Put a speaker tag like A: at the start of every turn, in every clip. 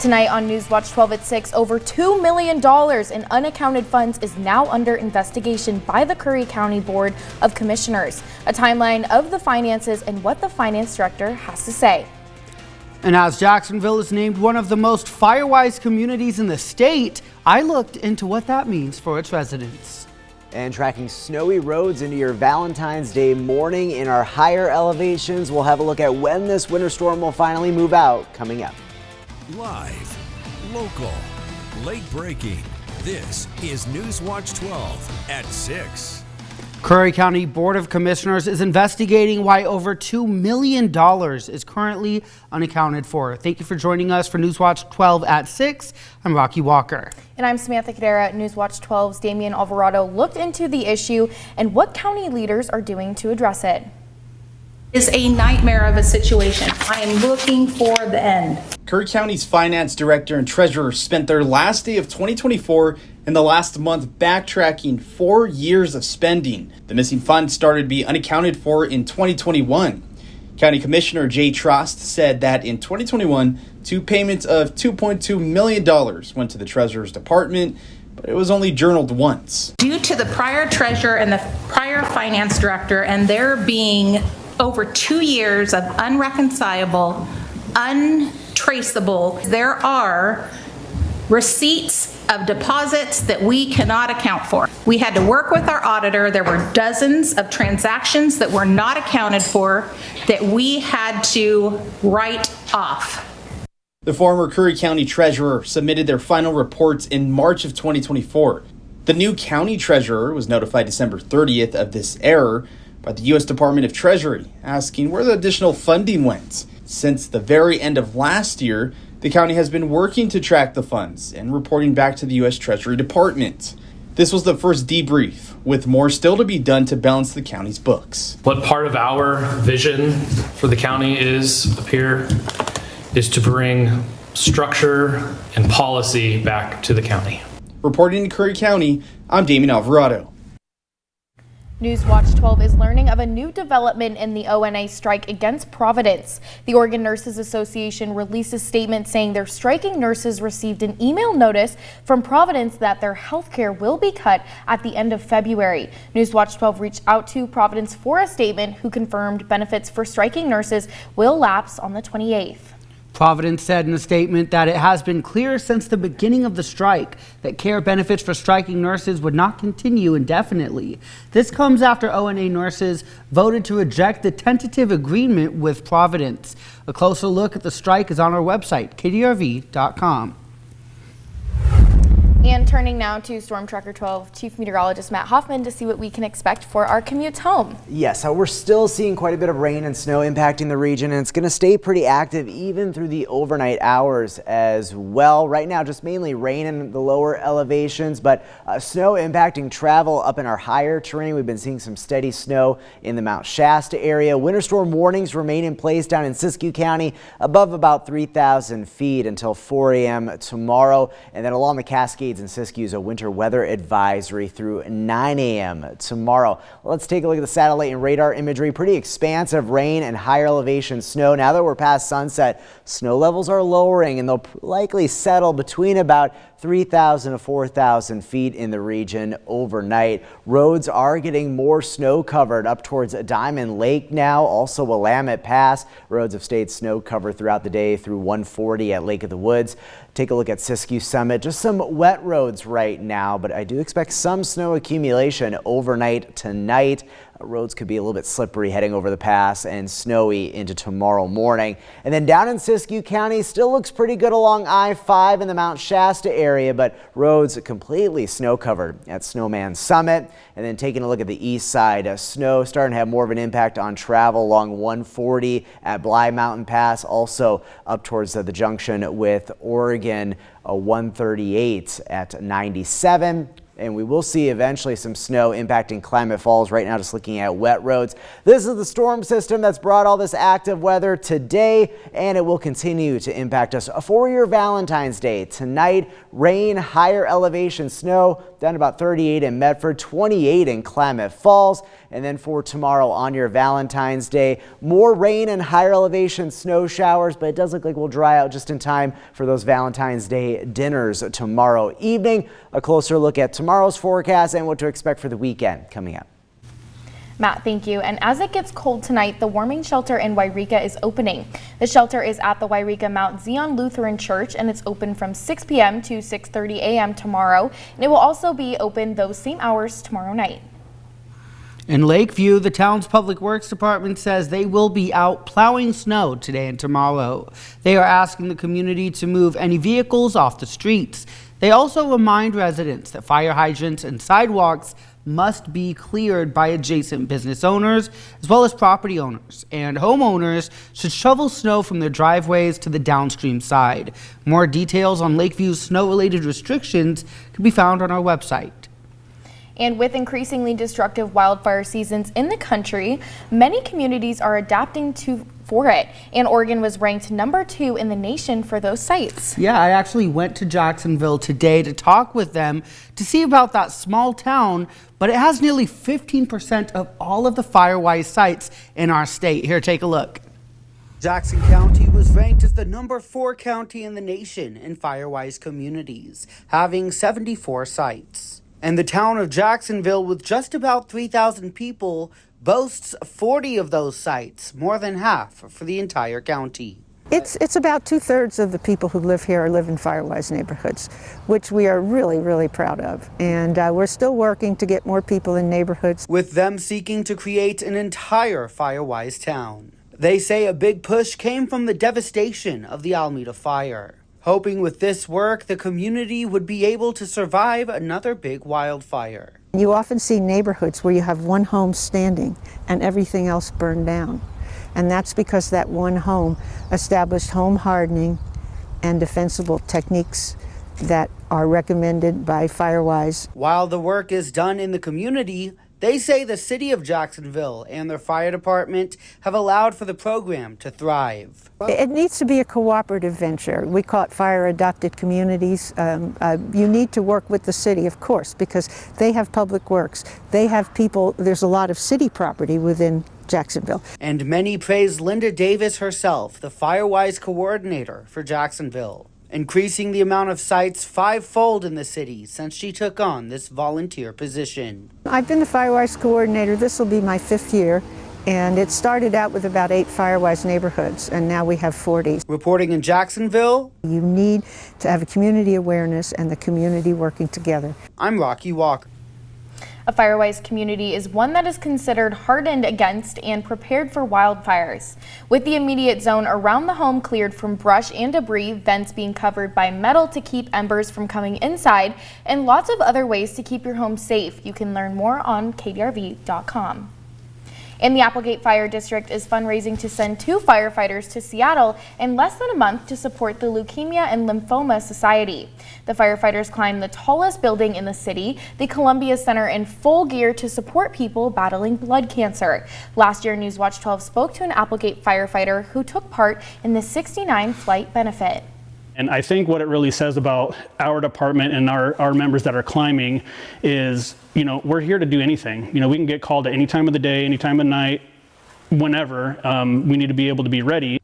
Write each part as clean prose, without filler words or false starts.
A: Tonight on NewsWatch 12 at 6, over $2 million in unaccounted funds is now under investigation by the Curry County Board of Commissioners. A timeline of the finances and what the finance director has to say.
B: And as Jacksonville is named one of the most Firewise communities in the state, I looked into what that means for its residents.
C: And tracking snowy roads into your Valentine's Day morning in our higher elevations, we'll have a look at when this winter storm will finally move out coming up.
D: Live, local, late breaking. This is NewsWatch 12 at 6.
B: Curry County Board of Commissioners is investigating why over $2 million is currently unaccounted for. Thank you for joining us for NewsWatch 12 at 6. I'm Rocky Walker.
A: And I'm Samantha Cadera. NewsWatch 12's Damian Alvarado looked into the issue and what county leaders are doing to address it.
E: Is a nightmare of a situation. I am looking for the end.
F: Curry County's finance director and treasurer spent their last day of 2024 and the last month backtracking 4 years of spending. The missing funds started to be unaccounted for in 2021. County Commissioner Jay Trost said that in 2021, 2 payments of $2.2 million went to the treasurer's department, but it was only journaled once.
E: Due to the prior treasurer and the prior finance director and there being over 2 years of unreconcilable, untraceable, there are receipts of deposits that we cannot account for. We had to work with our auditor. There were dozens of transactions that were not accounted for that we had to write off.
F: The former Curry County treasurer submitted their final reports in March of 2024. The new county treasurer was notified December 30th of this error by the U.S. Department of Treasury, asking where the additional funding went. Since the very end of last year, the county has been working to track the funds and reporting back to the U.S. Treasury Department. This was the first debrief, with more still to be done to balance the county's books.
G: What part of our vision for the county is up here is to bring structure and policy back to the county.
F: Reporting in Curry County, I'm Damian Alvarado.
A: NewsWatch 12 is learning of a new development in the ONA strike against Providence. The Oregon Nurses Association released a statement saying their striking nurses received an email notice from Providence that their health care will be cut at the end of February. NewsWatch 12 reached out to Providence for a statement, who confirmed benefits for striking nurses will lapse on the 28th.
B: Providence said in a statement that it has been clear since the beginning of the strike that care benefits for striking nurses would not continue indefinitely. This comes after ONA nurses voted to reject the tentative agreement with Providence. A closer look at the strike is on our website, kdrv.com.
A: And turning now to Storm Tracker 12 Chief Meteorologist Matt Hoffman to see what we can expect for our commutes home.
C: Yes, we're still seeing quite a bit of rain and snow impacting the region, and it's going to stay pretty active even through the overnight hours as well. Right now, just mainly rain in the lower elevations, but snow impacting travel up in our higher terrain. We've been seeing some steady snow in the Mount Shasta area. Winter storm warnings remain in place down in Siskiyou County above about 3,000 feet until 4 a.m. tomorrow, and then along the Cascades in Siskiyou is a winter weather advisory through 9 a.m. tomorrow. Let's take a look at the satellite and radar imagery. Pretty expansive rain and higher elevation snow. Now that we're past sunset, snow levels are lowering and they'll likely settle between about 3,000 to 4,000 feet in the region overnight. Roads are getting more snow covered up towards Diamond Lake now, also Willamette Pass. Roads have stayed snow covered throughout the day through 140 at Lake of the Woods. Take a look at Siskiyou Summit. Just some wet roads right now, but I do expect some snow accumulation overnight tonight. Roads could be a little bit slippery heading over the pass and snowy into tomorrow morning. And then down in Siskiyou County, still looks pretty good along I-5 in the Mount Shasta area, but roads completely snow covered at Snowman Summit. And then taking a look at the east side, snow starting to have more of an impact on travel along 140 at Bly Mountain Pass, also up towards the junction with Oregon 138 at 97. And we will see eventually some snow impacting Klamath Falls. Right now, just looking at wet roads. This is the storm system that's brought all this active weather today, and it will continue to impact us for your Valentine's Day. Tonight, rain, higher elevation snow, down about 38 in Medford, 28 in Klamath Falls. And then for tomorrow on your Valentine's Day, more rain and higher elevation snow showers, but it does look like we'll dry out just in time for those Valentine's Day dinners tomorrow evening. A closer look at tomorrow's forecast and what to expect for the weekend coming up.
A: Matt, thank you. And as it gets cold tonight, the warming shelter in Wairika is opening. The shelter is at the Wairika Mount Zion Lutheran Church, and it's open from 6 p.m. to 6:30 a.m. tomorrow. And it will also be open those same hours tomorrow night.
B: In Lakeview, the town's public works department says they will be out plowing snow today and tomorrow. They are asking the community to move any vehicles off the streets. They also remind residents that fire hydrants and sidewalks must be cleared by adjacent business owners as well as property owners, and homeowners should shovel snow from their driveways to the downstream side. More details on Lakeview's snow-related restrictions can be found on our website.
A: And with increasingly destructive wildfire seasons in the country, many communities are adapting for it. And Oregon was ranked #2 in the nation for those sites.
B: Yeah, I actually went to Jacksonville today to talk with them to see about that small town, but it has nearly 15% of all of the Firewise sites in our state. Here, take a look. Jackson County was ranked as the #4 county in the nation in Firewise communities, having 74 sites. And the town of Jacksonville, with just about 3,000 people, boasts 40 of those sites, more than half for the entire county.
H: It's about 2/3 of the people who live here live in Firewise neighborhoods, which we are really, really proud of. And we're still working to get more people in neighborhoods.
B: With them seeking to create an entire Firewise town. They say a big push came from the devastation of the Alameda fire. Hoping with this work, the community would be able to survive another big wildfire.
H: You often see neighborhoods where you have one home standing and everything else burned down. And that's because that one home established home hardening and defensible techniques that are recommended by Firewise.
B: While the work is done in the community, they say the city of Jacksonville and their fire department have allowed for the program to thrive.
H: It needs to be a cooperative venture. We call it fire adopted communities. You need to work with the city, of course, because they have public works. They have people, there's a lot of city property within Jacksonville.
B: And many praise Linda Davis herself, the Firewise coordinator for Jacksonville, increasing the amount of sites 5-fold in the city since she took on this volunteer position.
H: I've been the Firewise coordinator. This will be my 5th year, and it started out with about 8 Firewise neighborhoods, and now we have 40.
B: Reporting in Jacksonville,
H: you need to have a community awareness and the community working together.
B: I'm Rocky Walker.
A: A Firewise community is one that is considered hardened against and prepared for wildfires. With the immediate zone around the home cleared from brush and debris, vents being covered by metal to keep embers from coming inside, and lots of other ways to keep your home safe. You can learn more on kdrv.com. And the Applegate Fire District is fundraising to send 2 firefighters to Seattle in less than a month to support the Leukemia and Lymphoma Society. The firefighters climbed the tallest building in the city, the Columbia Center, in full gear to support people battling blood cancer. Last year, NewsWatch 12 spoke to an Applegate firefighter who took part in the 69 flight benefit.
I: And I think what it really says about our department and our members that are climbing is, we're here to do anything. We can get called at any time of the day, any time of night, whenever. We need to be able to be ready.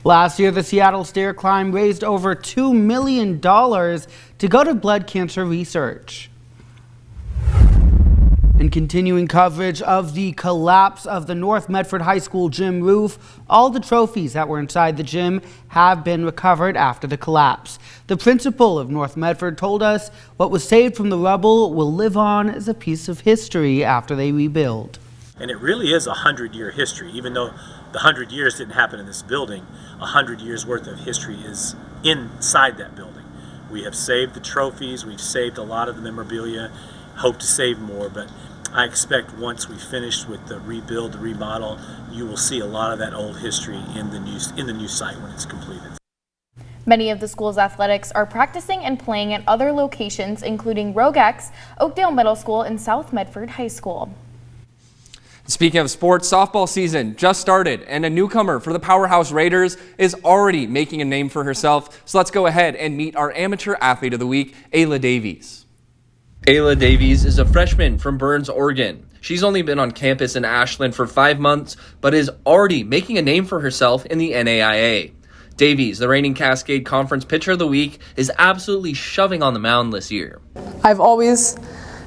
B: Last year, the Seattle Stair Climb raised over $2 million to go to blood cancer research. And continuing coverage of the collapse of the North Medford High School gym roof, all the trophies that were inside the gym have been recovered after the collapse. The principal of North Medford told us what was saved from the rubble will live on as a piece of history after they rebuild.
J: And it really is a 100-year history. Even though the 100 years didn't happen in this building, 100 years worth of history is inside that building. We have saved the trophies, we've saved a lot of the memorabilia, hope to save more, but I expect once we finish with the rebuild, the remodel, you will see a lot of that old history in the new site when it's completed.
A: Many of the school's athletics are practicing and playing at other locations, including Rogex, Oakdale Middle School, and South Medford High School.
K: Speaking of sports, softball season just started, and a newcomer for the Powerhouse Raiders is already making a name for herself. So let's go ahead and meet our Amateur Athlete of the Week, Ayla Davies. Ayla Davies is a freshman from Burns, Oregon. She's only been on campus in Ashland for 5 months, but is already making a name for herself in the NAIA. Davies, the reigning Cascade Conference Pitcher of the Week, is absolutely shoving on the mound this year.
L: I've always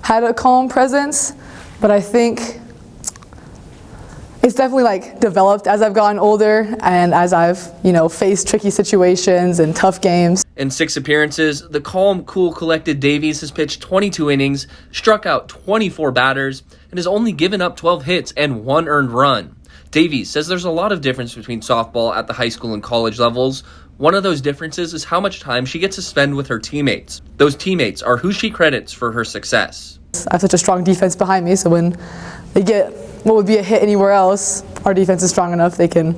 L: had a calm presence, but I think it's definitely developed as I've gotten older and as I've, faced tricky situations and tough games.
K: In 6 appearances, the calm, cool, collected Davies has pitched 22 innings, struck out 24 batters, and has only given up 12 hits and 1 earned run. Davies says there's a lot of difference between softball at the high school and college levels. One of those differences is how much time she gets to spend with her teammates. Those teammates are who she credits for her success.
L: I have such a strong defense behind me, so when they get what would be a hit anywhere else, our defense is strong enough they can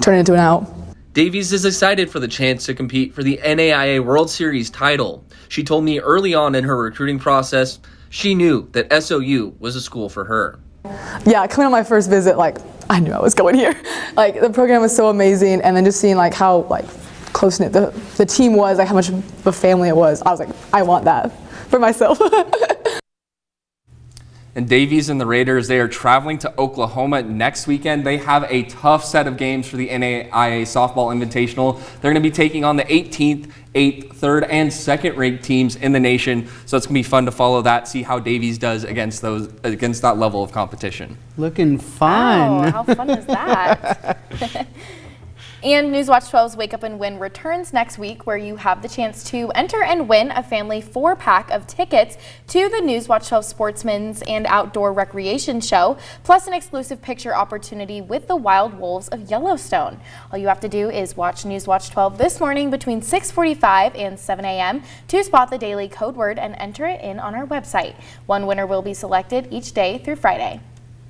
L: turn it into an out.
K: Davies is excited for the chance to compete for the NAIA World Series title. She told me early on in her recruiting process, she knew that SOU was a school for her.
L: Yeah, coming on my first visit, I knew I was going here. The program was so amazing, and then just seeing how close-knit the team was, how much of a family it was, I was like, I want that for myself.
K: And Davies and the Raiders, they are traveling to Oklahoma next weekend. They have a tough set of games for the NAIA Softball Invitational. They're going to be taking on the 18th, 8th, 3rd, and 2nd ranked teams in the nation. So it's going to be fun to follow that, see how Davies does against that level of competition.
B: Looking fun.
A: Wow, how fun is that? And NewsWatch 12's Wake Up and Win returns next week, where you have the chance to enter and win a family 4-pack of tickets to the NewsWatch 12 Sportsman's and Outdoor Recreation Show, plus an exclusive picture opportunity with the wild wolves of Yellowstone. All you have to do is watch NewsWatch 12 this morning between 6:45 and 7 a.m. to spot the daily code word and enter it in on our website. One winner will be selected each day through Friday.